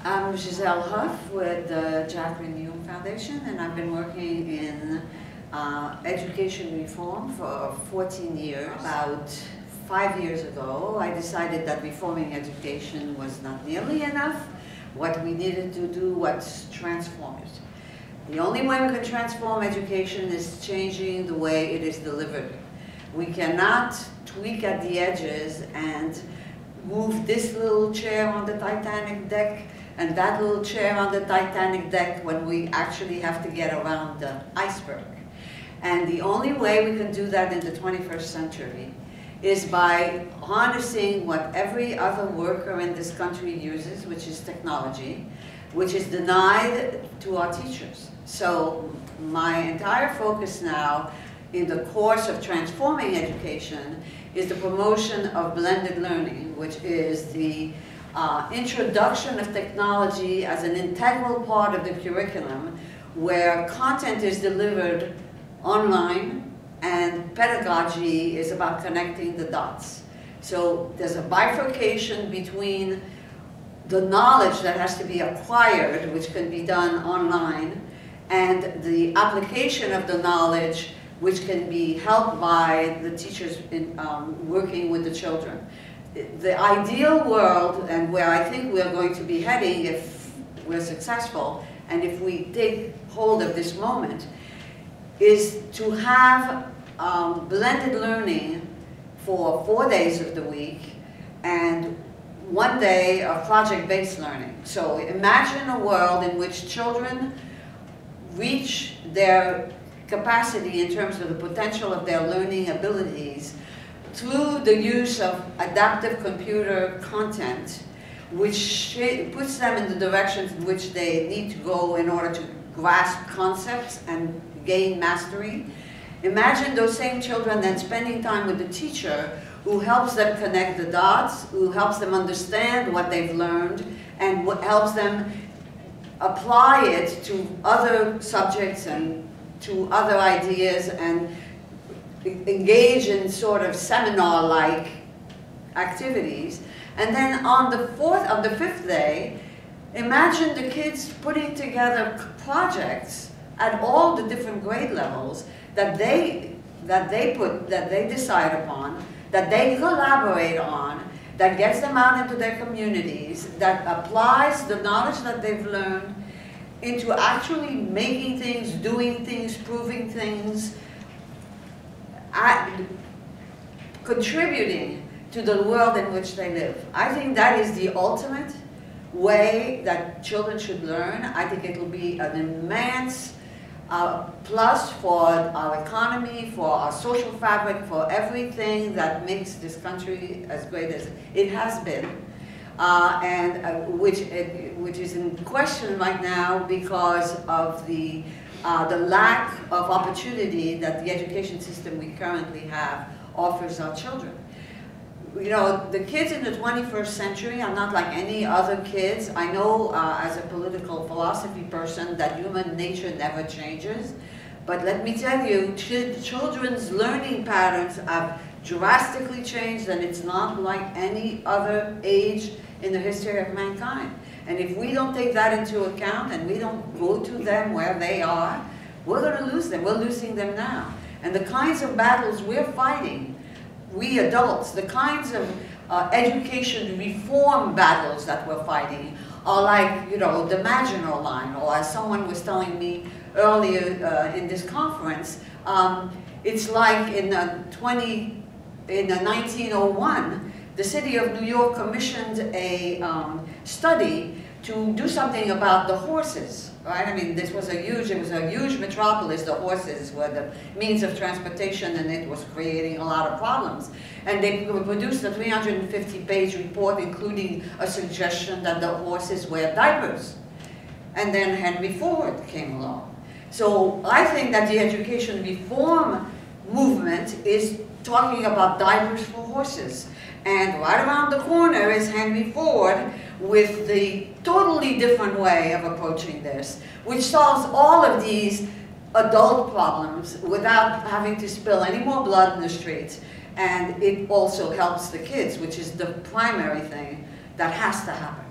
I'm Gisele Huff with the Jaquelin Hume Foundation, and I've been working in education reform for 14 years. About 5 years ago, I decided that reforming education was not nearly enough. What we needed to do was transform it. The only way we can transform education is changing the way it is delivered. We cannot tweak at the edges and move this little chair on the Titanic deck and that little chair on the Titanic deck when we actually have to get around the iceberg. And the only way we can do that in the 21st century is by harnessing what every other worker in this country uses, which is technology, which is denied to our teachers. So my entire focus now in the course of transforming education is the promotion of blended learning, which is the introduction of technology as an integral part of the curriculum, where content is delivered online and pedagogy is about connecting the dots. So there's a bifurcation between the knowledge that has to be acquired, which can be done online, and the application of the knowledge, which can be helped by the teachers in, working with the children. The ideal world, and where I think we're going to be heading if we're successful, and if we take hold of this moment, is to have blended learning for 4 days of the week and 1 day of project-based learning. So imagine a world in which children reach their capacity in terms of the potential of their learning abilities through the use of adaptive computer content, which puts them in the directions in which they need to go in order to grasp concepts and gain mastery. Imagine those same children then spending time with the teacher who helps them connect the dots, who helps them understand what they've learned, and what helps them apply it to other subjects and to other ideas and engage in sort of seminar-like activities. And then on the fifth day, imagine the kids putting together projects at all the different grade levels that they decide upon, that they collaborate on, that gets them out into their communities, that applies the knowledge that they've learned into actually making things, doing things, proving things, contributing to the world in which they live. I think that is the ultimate way that children should learn. I think it will be an immense plus for our economy, for our social fabric, for everything that makes this country as great as it has been, which is in question right now because of the lack of opportunity that the education system we currently have offers our children. You know, the kids in the 21st century are not like any other kids. I know as a political philosophy person that human nature never changes. But let me tell you, children's learning patterns have drastically changed, and it's not like any other age in the history of mankind. And if we don't take that into account and we don't go to them where they are, we're going to lose them. We're losing them now. And the kinds of battles we're fighting, we adults, the kinds of education reform battles that we're fighting are like, you know, the Maginot Line, or as someone was telling me earlier in this conference, it's like in 1901, the city of New York commissioned a study to do something about the horses, right? I mean, it was a huge metropolis. The horses were the means of transportation, and it was creating a lot of problems. And they produced a 350-page report, including a suggestion that the horses wear diapers. And then Henry Ford came along. So I think that the education reform movement is talking about diapers for horses. And right around the corner is Henry Ford with the totally different way of approaching this, which solves all of these adult problems without having to spill any more blood in the streets. And it also helps the kids, which is the primary thing that has to happen.